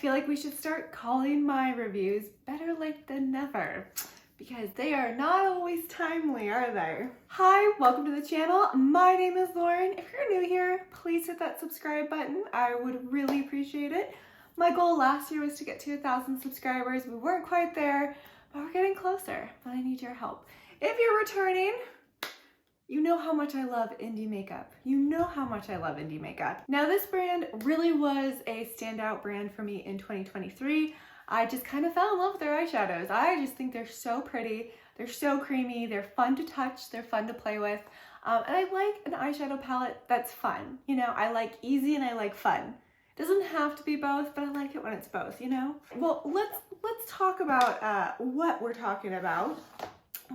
feel like we should start calling my reviews better late than never, because they are not always timely, are they? Hi, welcome to the channel. My name is Lauren. If you're new here, please hit that subscribe button. I would really appreciate it. My goal last year was to get to 1,000 subscribers. We weren't quite there, but we're getting closer, but I need your help. If you're returning, you know how much I love indie makeup. You know how much I love indie makeup. Now this brand really was a standout brand for me in 2023. I just kind of fell in love with their eyeshadows. I just think they're so pretty. They're so creamy. They're fun to touch. They're fun to play with. And I like an eyeshadow palette that's fun. You know, I like easy and I like fun. It doesn't have to be both, but I like it when it's both, you know? Well, let's talk about what we're talking about.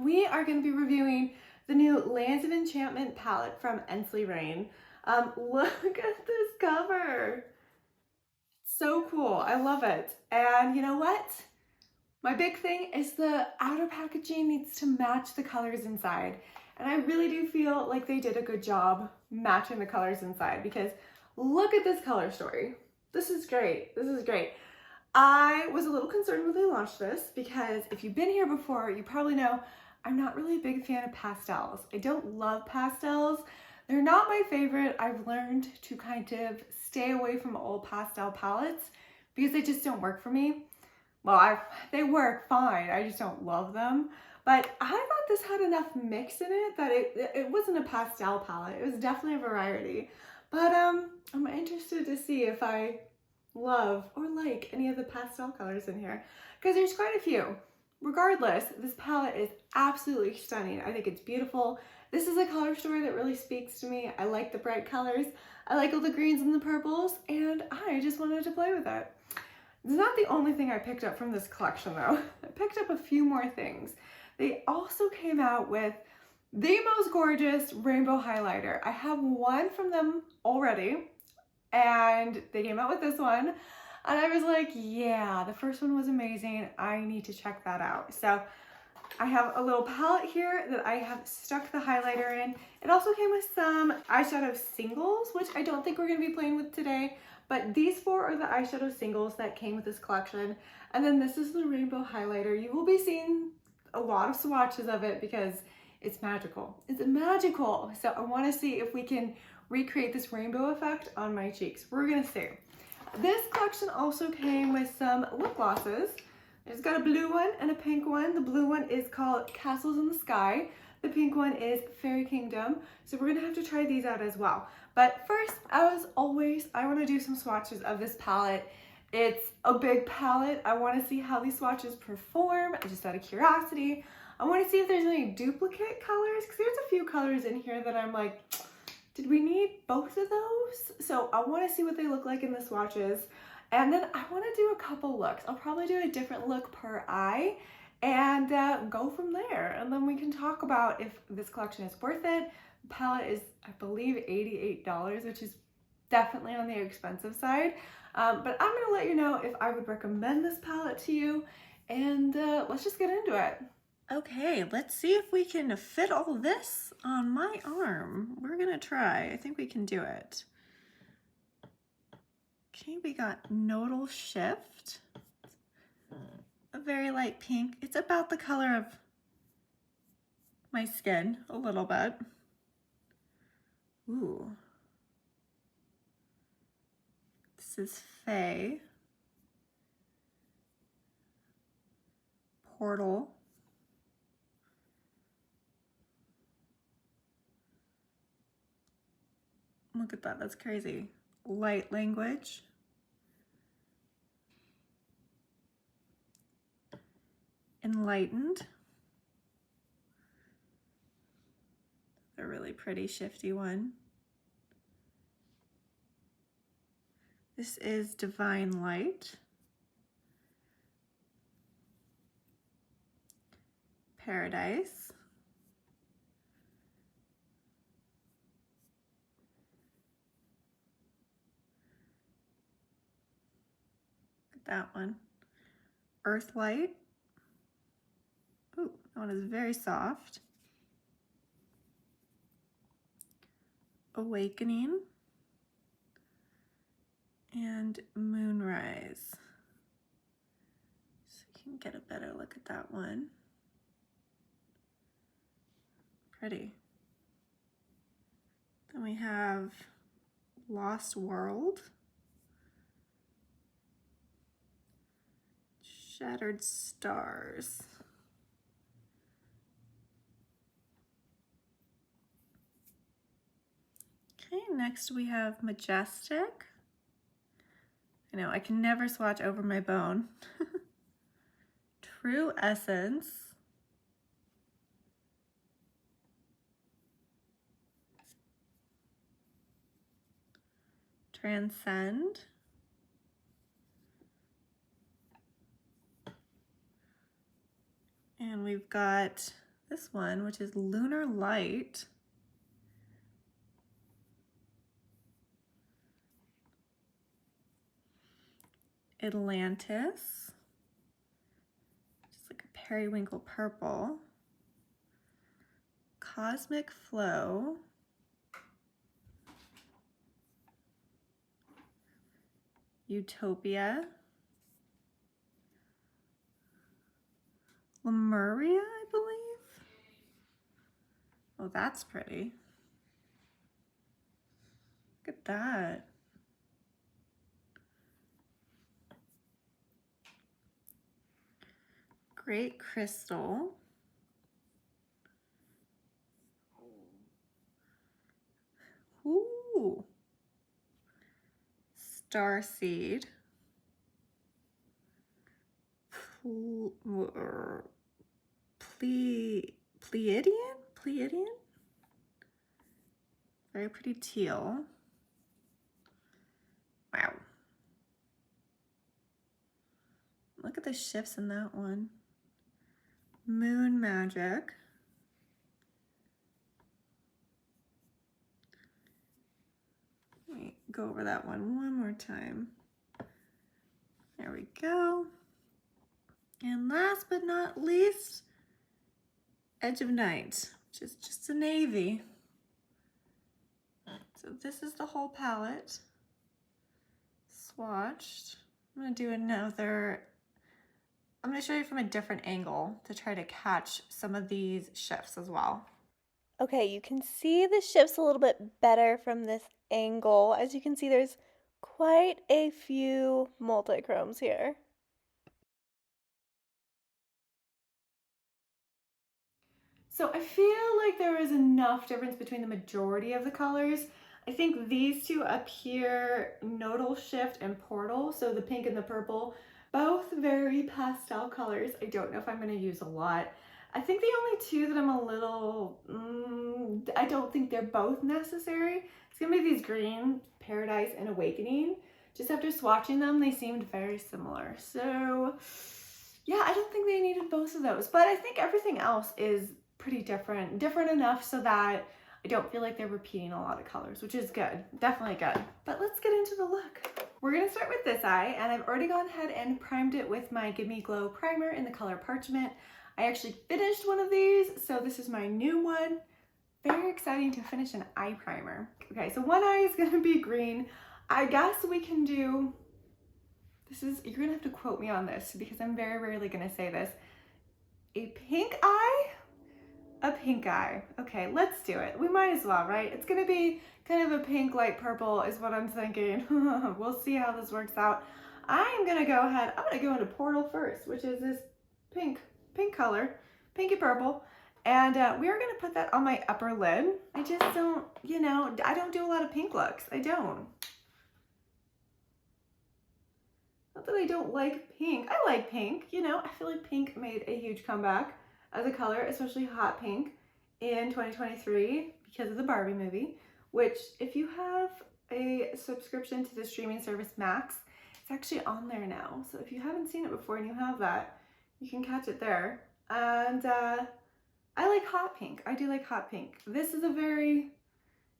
We are going to be reviewing the new Lands of Enchantment palette from Ensley. Look at this cover. So cool. I love it. And you know what? My big thing is the outer packaging needs to match the colors inside. And I really do feel like they did a good job matching the colors inside, because look at this color story. This is great. This is great. I was a little concerned when they launched this, because if you've been here before, you probably know I'm not really a big fan of pastels. I don't love pastels. They're not my favorite. I've learned to kind of stay away from old pastel palettes because they just don't work for me. Well, they work fine. I just don't love them. But I thought this had enough mix in it that it wasn't a pastel palette. It was definitely a variety. But I'm interested to see if I love or like any of the pastel colors in here, because there's quite a few. Regardless, this palette is absolutely stunning. I think it's beautiful. This is a color story that really speaks to me. I like the bright colors. I like all the greens and the purples, and I just wanted to play with it. It's not the only thing I picked up from this collection though. I picked up a few more things. They also came out with the most gorgeous rainbow highlighter. I have one from them already, and they came out with this one. And I was like, yeah, the first one was amazing. I need to check that out. So I have a little palette here that I have stuck the highlighter in. It also came with some eyeshadow singles, which I don't think we're going to be playing with today. But these four are the eyeshadow singles that came with this collection. And then this is the rainbow highlighter. You will be seeing a lot of swatches of it because it's magical. It's magical. So I want to see if we can recreate this rainbow effect on my cheeks. We're going to see. This collection also came with some lip glosses. It's got a blue one and a pink one. The blue one is called Castles in the Sky. The pink one is Fairy Kingdom. So we're gonna have to try these out as well. But first, as always, I wanna do some swatches of this palette. It's a big palette. I wanna see how these swatches perform, just out of curiosity. I wanna see if there's any duplicate colors, because there's a few colors in here that I'm like, did we need both of those? So I want to see what they look like in the swatches. And then I want to do a couple looks. I'll probably do a different look per eye and go from there. And then we can talk about if this collection is worth it. The palette is, I believe, $88, which is definitely on the expensive side. But I'm going to let you know if I would recommend this palette to you. And let's just get into it. Okay, let's see if we can fit all this on my arm. We're gonna try. I think we can do it. Okay, we got Nodal Shift. A very light pink. It's about the color of my skin, a little bit. Ooh. This is Faye. Portal. Look at that, that's crazy. Light Language. Enlightened. A really pretty shifty one. This is Divine Light. Paradise. That one. Earthlight. Ooh, that one is very soft. Awakening. And Moonrise. get a better look at that one. Pretty. Then we have Lost World, Shattered Stars. Okay, next we have MACStack. I know, I can never swatch over my bone. True Essence. Transcend. And we've got this one, which is Lunar Light. Atlantis. Just like a periwinkle purple. Cosmic Flow. Utopia. Lemuria, I believe. Oh, that's pretty. Look at that. Great Crystal. Ooh. Starseed. Pleiadian? Very pretty teal. Wow. Look at the shifts in that one. Moon Magic. Let me go over that one more time. There we go. And last but not least, Edge of Night, which is just a navy. So this is the whole palette swatched. I'm gonna do another, I'm gonna show you from a different angle to try to catch some of these shifts as well. Okay, you can see the shifts a little bit better from this angle. As you can see, there's quite a few multi-chromes here. So I feel like there is enough difference between the majority of the colors. I think these two up here, Nodal Shift and Portal, so the pink and the purple, both very pastel colors. I don't know if I'm going to use a lot. I think the only two that I'm a little, I don't think they're both necessary. It's going to be these green, Paradise and Awakening. Just after swatching them, they seemed very similar. So yeah, I don't think they needed both of those, but I think everything else is pretty different enough so that I don't feel like they're repeating a lot of colors, which is good, definitely good. But let's get into the look. We're gonna start with this eye, and I've already gone ahead and primed it with my Give Me Glow primer in the color Parchment. I actually finished one of these, so this is my new one. Very exciting to finish an eye primer. Okay, so one eye is gonna be green. I guess we can do, this is, you're gonna have to quote me on this because I'm very rarely gonna say this. A pink eye? A pink eye. Okay, let's do it. We might as well, right? It's gonna be kind of a pink, light purple is what I'm thinking. We'll see how this works out. I'm gonna go ahead, I'm gonna go into Portal first, which is this pink color, pinky purple. And we're gonna put that on my upper lid. I just don't, you know, I don't do a lot of pink looks. I don't. Not that I don't like pink. I like pink, you know. I feel like pink made a huge comeback as a color, especially hot pink in 2023 because of the Barbie movie, which if you have a subscription to the streaming service Max, it's actually on there now. So if you haven't seen it before and you have that, you can catch it there. And I like hot pink. I do like hot pink. This is a very,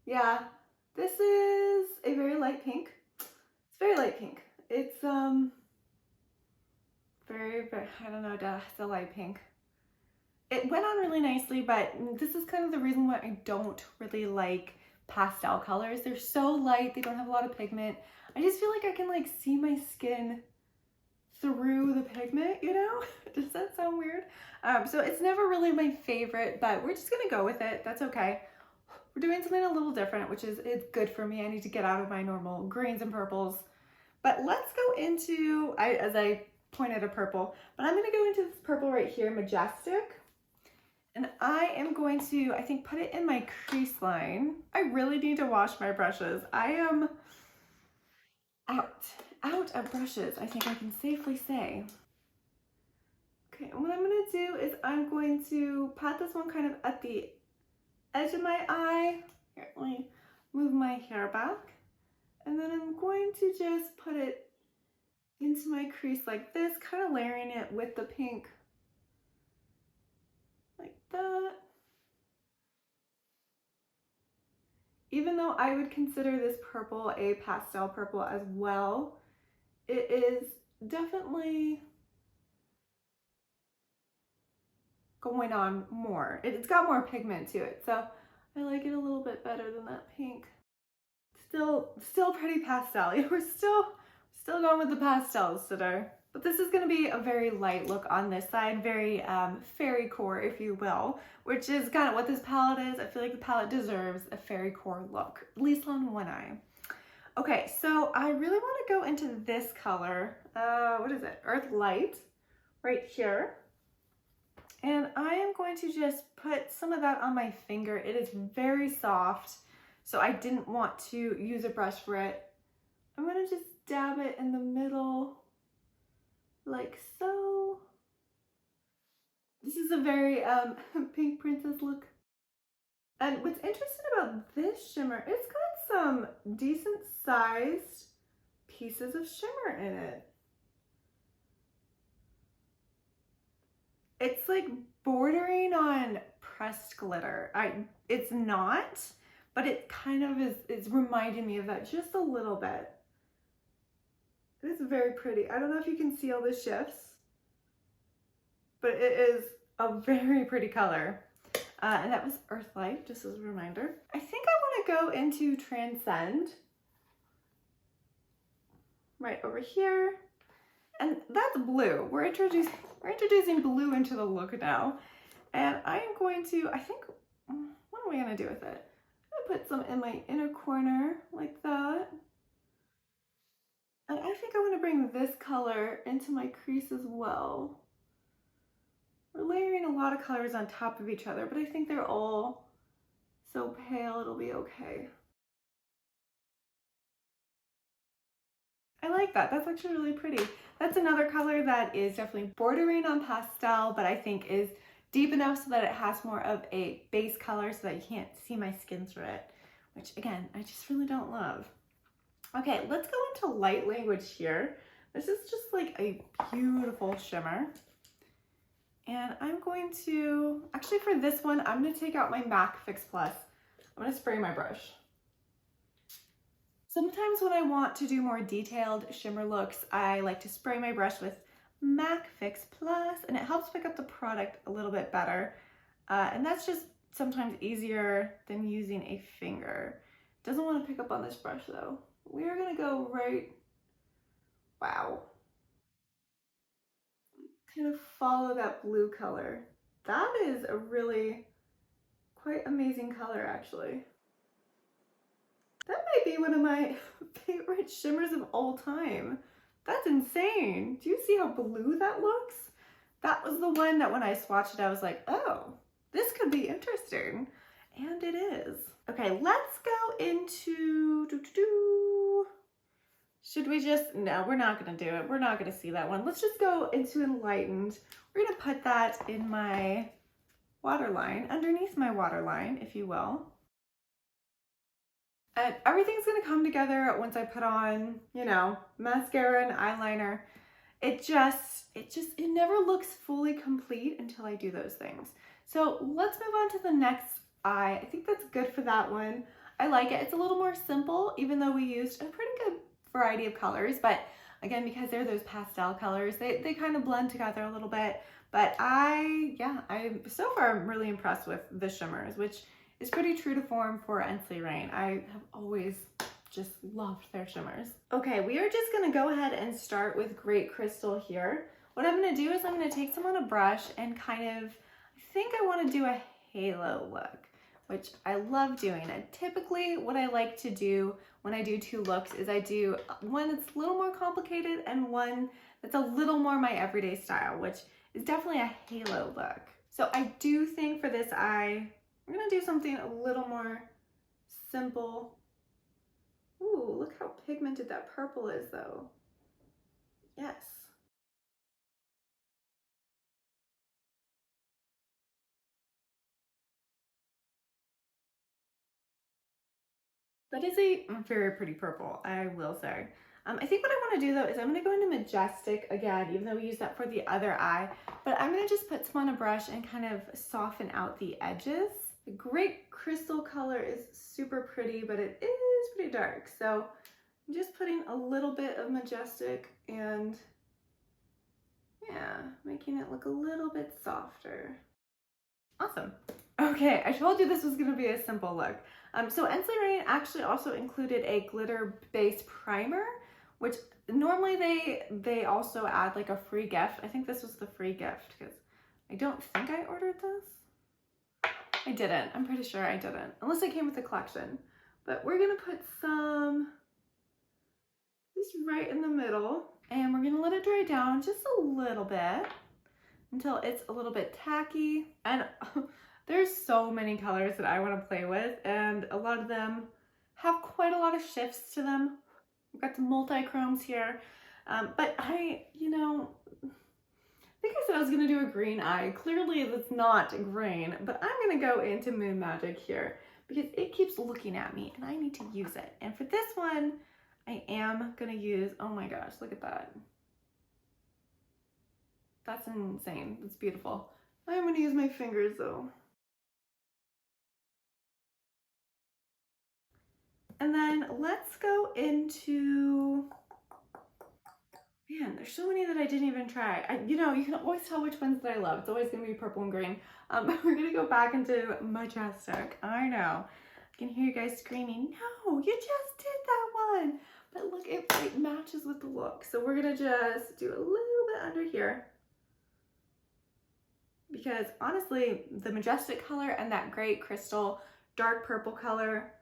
yeah, this is a very light pink. It's very light pink. It's very, I don't know, it's a light pink. It went on really nicely, but this is kind of the reason why I don't really like pastel colors. They're so light, they don't have a lot of pigment. I just feel like I can like see my skin through the pigment, you know? Does that sound weird? So it's never really my favorite, but we're just gonna go with it. That's okay. We're doing something a little different, which is it's good for me. I need to get out of my normal greens and purples. But let's go into, as I pointed a purple, but I'm gonna go into this purple right here, Majestic. And I am going to, I think, put it in my crease line. I really need to wash my brushes. I am out of brushes, I think I can safely say. Okay, and what I'm gonna do is I'm going to pat this one kind of at the edge of my eye. Here, let me move my hair back. And then I'm going to just put it into my crease like this, kind of layering it with the pink. Like that. Even though I would consider this purple a pastel purple as well, it is definitely going on more. It's got more pigment to it, so I like it a little bit better than that pink. Still pretty pastel. We're still going with the pastels today. But this is going to be a very light look on this side, very fairy core, if you will, which is kind of what this palette is. I feel like the palette deserves a fairy core look, at least on one eye. Okay, so I really want to go into this color. What is it? Earth Light, right here. And I am going to just put some of that on my finger. It is very soft, so I didn't want to use a brush for it. I'm going to just dab it in the middle, like so. This is a very pink princess look. And what's interesting about this shimmer, it's got some decent sized pieces of shimmer in it. It's like bordering on pressed glitter. It's not, but it kind of is, it's reminding me of that just a little bit. It's very pretty. I don't know if you can see all the shifts, but it is a very pretty color. And that was Earthlight, just as a reminder. I think I want to go into Transcend. Right over here. And that's blue. We're introducing blue into the look now. And I am going to, I think, what am I going to do with it? I'm going to put some in my inner corner like that. And I think I want to bring this color into my crease as well. We're layering a lot of colors on top of each other, but I think they're all so pale it'll be okay. I like that. That's actually really pretty. That's another color that is definitely bordering on pastel, but I think is deep enough so that it has more of a base color so that you can't see my skin through it, which again, I just really don't love. Okay, let's go into light language here. This is just like a beautiful shimmer. And I'm going to, actually for this one, I'm going to take out my MAC Fix Plus. I'm going to spray my brush. Sometimes when I want to do more detailed shimmer looks, I like to spray my brush with MAC Fix Plus, and it helps pick up the product a little bit better. And that's just sometimes easier than using a finger. Doesn't want to pick up on this brush though. We are going to go right, wow. Kind of follow that blue color. That is a really quite amazing color actually. That might be one of my favorite shimmers of all time. That's insane. Do you see how blue that looks? That was the one that when I swatched it, I was like, oh, this could be interesting. And it is. Okay, let's go into, should we just, no, we're not gonna do it. We're not gonna see that one. Let's just go into Enlightened. We're gonna put that in my waterline, underneath my waterline, if you will. And everything's gonna come together once I put on, you know, mascara and eyeliner. It never looks fully complete until I do those things. So let's move on to the next eye. I think that's good for that one. I like it. It's a little more simple, even though we used a pretty good variety of colors. But again, because they're those pastel colors, they kind of blend together a little bit. But so far I'm really impressed with the shimmers, which is pretty true to form for Ensley Rain. I have always just loved their shimmers. Okay, we are just gonna go ahead and start with Great Crystal here. What I'm gonna do is I'm gonna take some on a brush and kind of, I think I wanna do a halo look, which I love doing. And typically what I like to do when I do two looks is I do one that's a little more complicated and one that's a little more my everyday style, which is definitely a halo look. So I do think for this eye, I'm gonna do something a little more simple. Ooh, look how pigmented that purple is though. Yes. That is a very pretty purple, I will say. I think what I want to do though is I'm going to go into Majestic again, even though we use that for the other eye, but I'm going to just put some on a brush and kind of soften out the edges. The Great Crystal color is super pretty, but it is pretty dark. So I'm just putting a little bit of Majestic and yeah, making it look a little bit softer. Awesome. Okay, I told you this was going to be a simple look. So Ensley actually also included a glitter-based primer, which normally they also add like a free gift. I think this was the free gift because I don't think I ordered this. I didn't. I'm pretty sure I didn't, unless it came with the collection. But we're going to put some just right in the middle, and we're going to let it dry down just a little bit until it's a little bit tacky. And there's so many colors that I want to play with, and a lot of them have quite a lot of shifts to them. We've got the multi-chromes here, but I think I said I was going to do a green eye. Clearly it's not green, but I'm going to go into Moon Magic here because it keeps looking at me and I need to use it. And for this one, I am going to use, oh my gosh, look at that. That's insane. It's beautiful. I'm going to use my fingers though. And then let's go into, man, there's so many that I didn't even try. You can always tell which ones that I love. It's always gonna be purple and green. We're gonna go back into Majestic. I know, I can hear you guys screaming, no, you just did that one. But look, it matches with the look. So we're gonna just do a little bit under here. Because honestly, the Majestic color and that Great Crystal dark purple color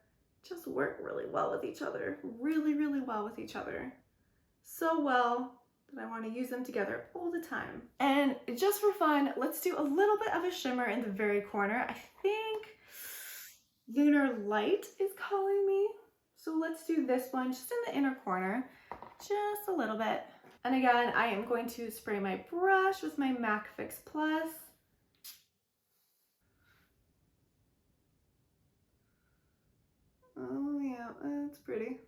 just work really well with each other. Really, really well with each other. So well that I want to use them together all the time. And just for fun, let's do a little bit of a shimmer in the very corner. I think Lunar Light is calling me. So let's do this one just in the inner corner, just a little bit. And again, I am going to spray my brush with my MAC Fix Plus. Oh yeah, that's pretty.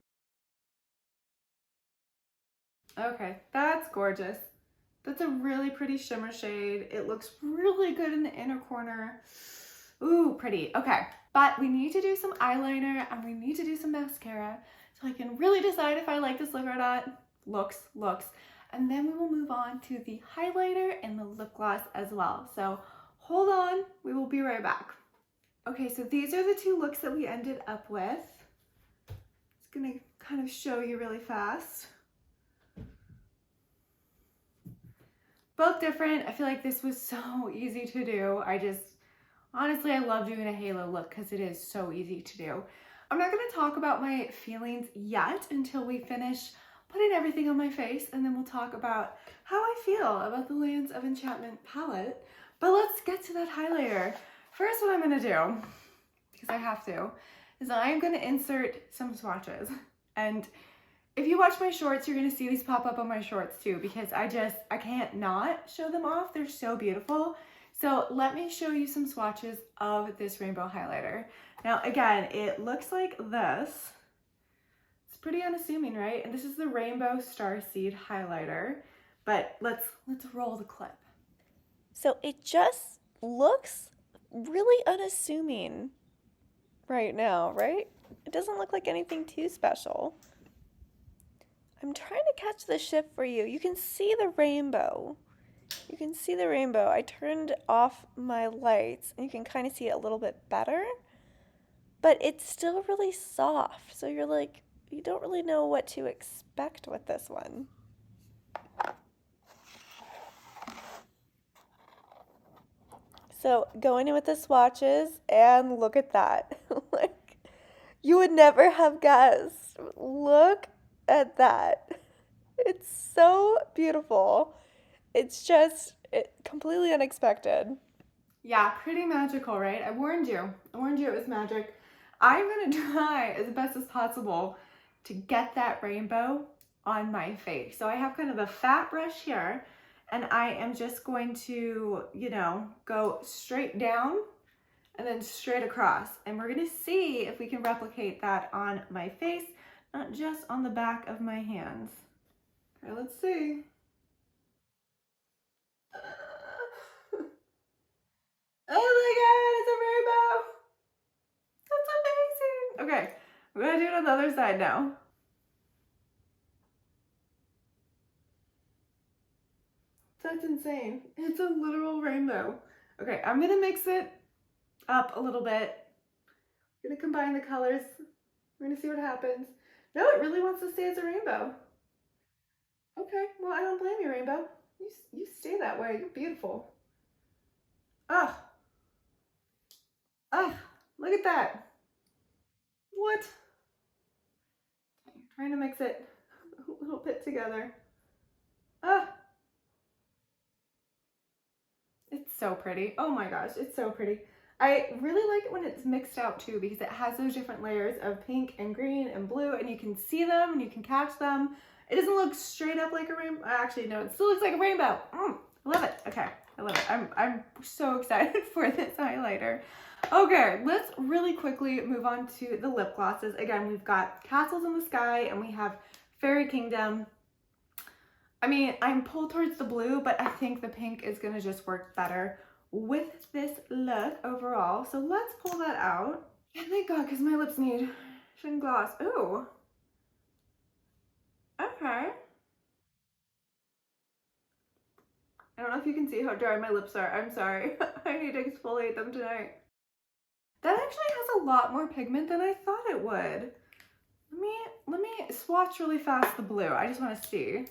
Okay, that's gorgeous. That's a really pretty shimmer shade. It looks really good in the inner corner. Ooh, pretty. Okay, but we need to do some eyeliner and we need to do some mascara so I can really decide if I like this look or not. Looks. And then we will move on to the highlighter and the lip gloss as well. So hold on, we will be right back. Okay, so these are the two looks that we ended up with. It's gonna kind of show you really fast. Both different. I feel like this was so easy to do. Honestly, I love doing a halo look because it is so easy to do. I'm not gonna talk about my feelings yet until we finish putting everything on my face, and then we'll talk about how I feel about the Lands of Enchantment palette. But let's get to that highlighter. First, what I'm gonna do, because I have to, is I'm gonna insert some swatches. And if you watch my shorts, you're gonna see these pop up on my shorts too, because I can't not show them off. They're so beautiful. So let me show you some swatches of this rainbow highlighter. Now, again, it looks like this. It's pretty unassuming, right? And this is the Rainbow Starseed highlighter, but let's roll the clip. So it just looks really unassuming right now, right? It doesn't look like anything too special. I'm trying to catch the shift for you. You can see the rainbow. You can see the rainbow. I turned off my lights and you can kind of see it a little bit better, but it's still really soft. So you're like, you don't really know what to expect with this one. So going in with the swatches, and look at that. Like, you would never have guessed. Look at that. It's so beautiful. It's just completely unexpected. Yeah, pretty magical, right? I warned you. I warned you it was magic. I'm gonna try as best as possible to get that rainbow on my face. So I have kind of a fat brush here, and I am just going to, you know, go straight down and then straight across. And we're gonna see if we can replicate that on my face, not just on the back of my hands. Okay, let's see. Oh my god, it's a rainbow! That's amazing! Okay, we're gonna do it on the other side now. That's insane. It's a literal rainbow. Okay, I'm gonna mix it up a little bit. I'm gonna combine the colors. We're gonna see what happens. No, it really wants to stay as a rainbow. Okay, well, I don't blame you, rainbow. You stay that way. You're beautiful. Ah. Ah, look at that. What? Okay, trying to mix it a little bit together. Ah. It's so pretty. Oh my gosh, it's so pretty. I really like it when it's mixed out too, because it has those different layers of pink and green and blue, and you can see them and you can catch them. It doesn't look straight up like a rainbow. Actually, no, it still looks like a rainbow. I love it. Okay, I love it. I'm so excited for this highlighter. Okay, let's really quickly move on to the lip glosses. Again, we've got Castles in the Sky and we have Fairy Kingdom. I mean, I'm pulled towards the blue, but I think the pink is gonna just work better with this look overall. So let's pull that out. And thank God, because my lips need some gloss. Ooh. Okay. I don't know if you can see how dry my lips are. I'm sorry. I need to exfoliate them tonight. That actually has a lot more pigment than I thought it would. Let me swatch really fast the blue. I just want to see.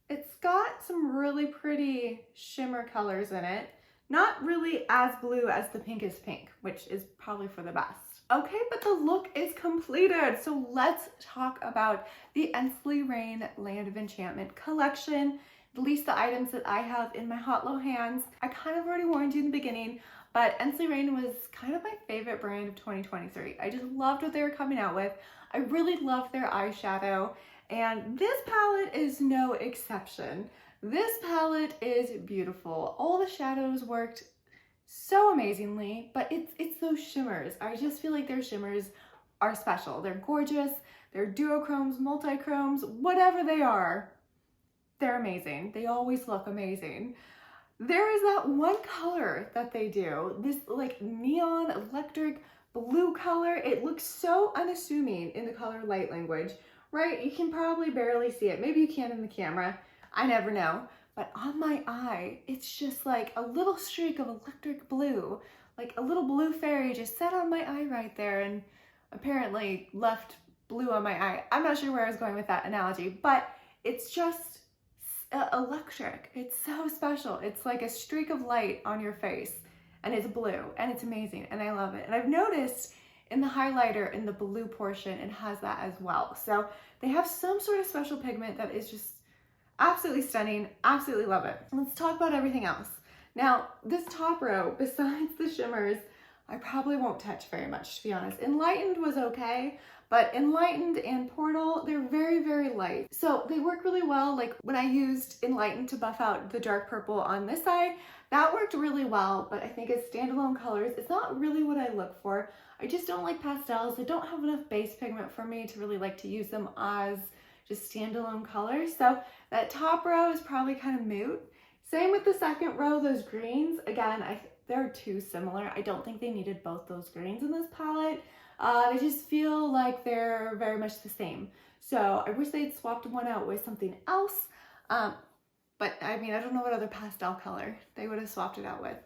It's got some really pretty shimmer colors in it. Not really as blue as the pink is pink, which is probably for the best. Okay, but the look is completed. So let's talk about the Ensley Rain Land of Enchantment collection. At least the items that I have in my hot low hands. I kind of already warned you in the beginning, but Ensley Rain was kind of my favorite brand of 2023. I just loved what they were coming out with. I really loved their eyeshadow, and this palette is no exception. This palette is beautiful. All the shadows worked so amazingly, but it's those shimmers. I just feel like their shimmers are special. They're gorgeous. They're duochromes, multichromes, whatever they are. They're amazing. They always look amazing. There is that one color that they do, this like neon electric blue color. It looks so unassuming in the color light language, right? You can probably barely see it. Maybe you can in the camera. I never know. But on my eye, it's just like a little streak of electric blue, like a little blue fairy just sat on my eye right there and apparently left blue on my eye. I'm not sure where I was going with that analogy, but it's just electric. It's so special. It's like a streak of light on your face, and it's blue, and it's amazing, and I love it. And I've noticed in the highlighter, in the blue portion, it has that as well. So they have some sort of special pigment that is just absolutely stunning. Absolutely love it. Let's talk about everything else. Now, this top row, besides the shimmers, I probably won't touch very much, to be honest. Enlightened was okay, but Enlightened and Portal, they're very, very light. So they work really well. Like when I used Enlightened to buff out the dark purple on this side, that worked really well, but I think as standalone colors, it's not really what I look for. I just don't like pastels. They don't have enough base pigment for me to really like to use them as just standalone colors. So that top row is probably kind of moot. Same with the second row, those greens. Again, they're too similar. I don't think they needed both those greens in this palette. They just feel like they're very much the same. So I wish they'd swapped one out with something else. But I mean, I don't know what other pastel color they would have swapped it out with.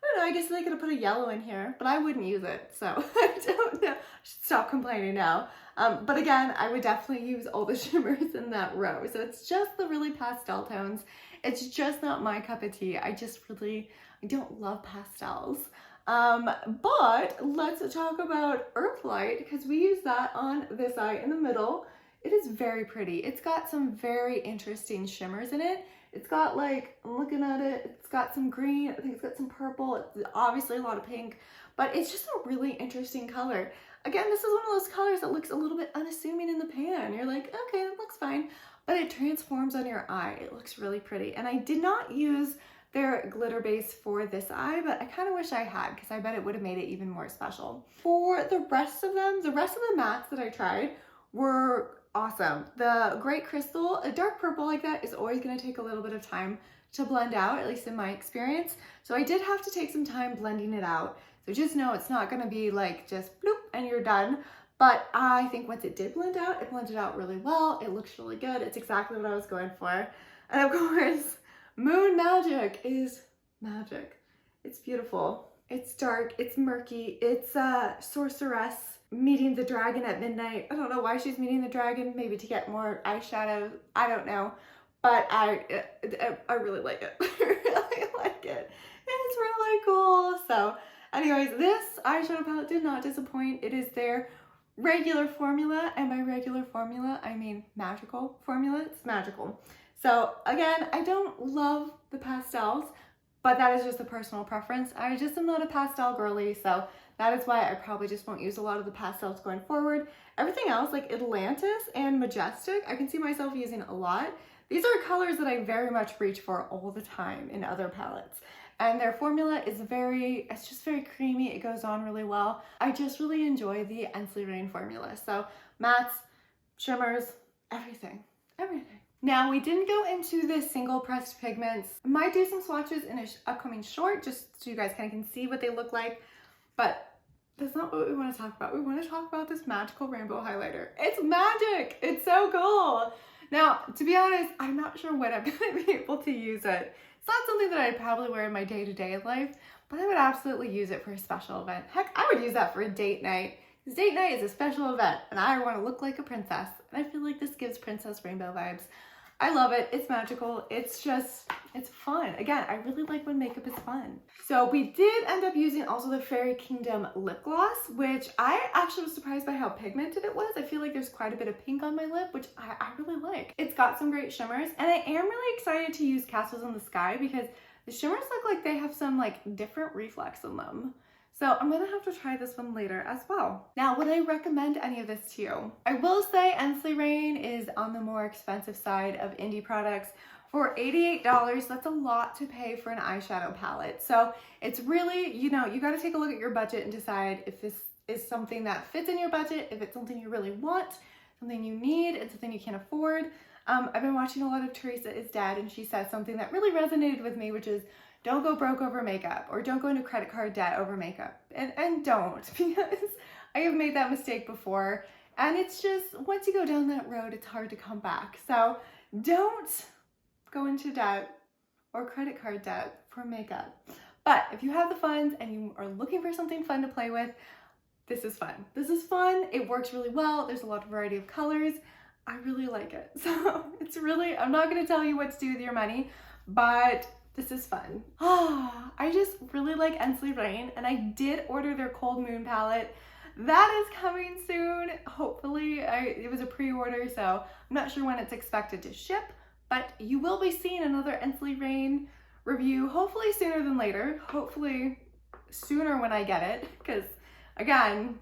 don't know, I guess they could have put a yellow in here, but I wouldn't use it, so I don't know. I should stop complaining now. But again, I would definitely use all the shimmers in that row. So it's just the really pastel tones. It's just not my cup of tea. I don't love pastels. But let's talk about Earthlight, because we use that on this eye in the middle. It is very pretty. It's got some very interesting shimmers in it. It's got, like, I'm looking at it, it's got some green, I think it's got some purple, it's obviously a lot of pink, but it's just a really interesting color. Again, this is one of those colors that looks a little bit unassuming in the pan. You're like, okay, that looks fine, but it transforms on your eye. It looks really pretty. And I did not use their glitter base for this eye, but I kind of wish I had, because I bet it would have made it even more special. For the rest of them, the rest of the mattes that I tried were awesome. The Great Crystal, a dark purple like that is always going to take a little bit of time to blend out, at least in my experience. So I did have to take some time blending it out. So just know it's not going to be like just bloop and you're done. But I think once it did blend out, it blended out really well. It looks really good. It's exactly what I was going for. And of course, Moon Magic is magic. It's beautiful. It's dark. It's murky. It's Sorceress meeting the dragon at midnight. I don't know why she's meeting the dragon. Maybe to get more eyeshadow. I don't know. But I really like it. I really like it. It's really cool. So anyways, this eyeshadow palette did not disappoint. It is their regular formula. And by regular formula, I mean magical formula. It's magical. So again, I don't love the pastels, but that is just a personal preference. I just am not a pastel girly, so that is why I probably just won't use a lot of the pastels going forward. Everything else, like Atlantis and Majestic, I can see myself using a lot. These are colors that I very much reach for all the time in other palettes. And their formula is it's just very creamy. It goes on really well. I just really enjoy the Ensley Rain formula. So mattes, shimmers, everything. Now, we didn't go into the single pressed pigments. I might do some swatches in an upcoming short, just so you guys kind of can see what they look like, but that's not what we want to talk about. We want to talk about this magical rainbow highlighter. It's magic! It's so cool! Now, to be honest, I'm not sure when I'm going to be able to use it. It's not something that I'd probably wear in my day-to-day life, but I would absolutely use it for a special event. Heck, I would use that for a date night. Because date night is a special event, and I want to look like a princess. And I feel like this gives Princess Rainbow vibes. I love it. It's magical. It's fun. Again, I really like when makeup is fun. So we did end up using also the Fairy Kingdom lip gloss, which I actually was surprised by how pigmented it was. I feel like there's quite a bit of pink on my lip, which I really like. It's got some great shimmers, and I am really excited to use Castles in the Sky because the shimmers look like they have some like different reflex in them. So I'm gonna have to try this one later as well. Now, would I recommend any of this to you? I will say Ensley Rain is on the more expensive side of indie products. For $88, that's a lot to pay for an eyeshadow palette. So it's really, you gotta take a look at your budget and decide if this is something that fits in your budget, if it's something you really want, something you need, and something you can't afford. I've been watching a lot of Teresa Is Dead, and she said something that really resonated with me, which is, don't go broke over makeup, or don't go into credit card debt over makeup. And don't, because I have made that mistake before. And it's just, once you go down that road, it's hard to come back. So don't go into debt or credit card debt for makeup. But if you have the funds and you are looking for something fun to play with, this is fun. This is fun. It works really well. There's a lot of variety of colors. I really like it. So it's really, I'm not going to tell you what to do with your money, but this is fun. I just really like Ensley Rain, and I did order their Cold Moon palette. That is coming soon, hopefully. It was a pre-order, so I'm not sure when it's expected to ship, but you will be seeing another Ensley Rain review, hopefully sooner than later. Hopefully sooner when I get it, because again,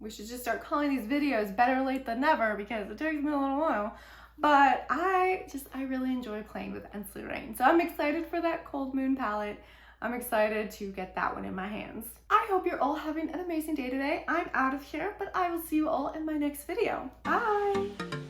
we should just start calling these videos better late than never, because it takes me a little while. But I really enjoy playing with Ensley Rain. So I'm excited for that Cold Moon palette. I'm excited to get that one in my hands. I hope you're all having an amazing day today. I'm out of here, but I will see you all in my next video. Bye!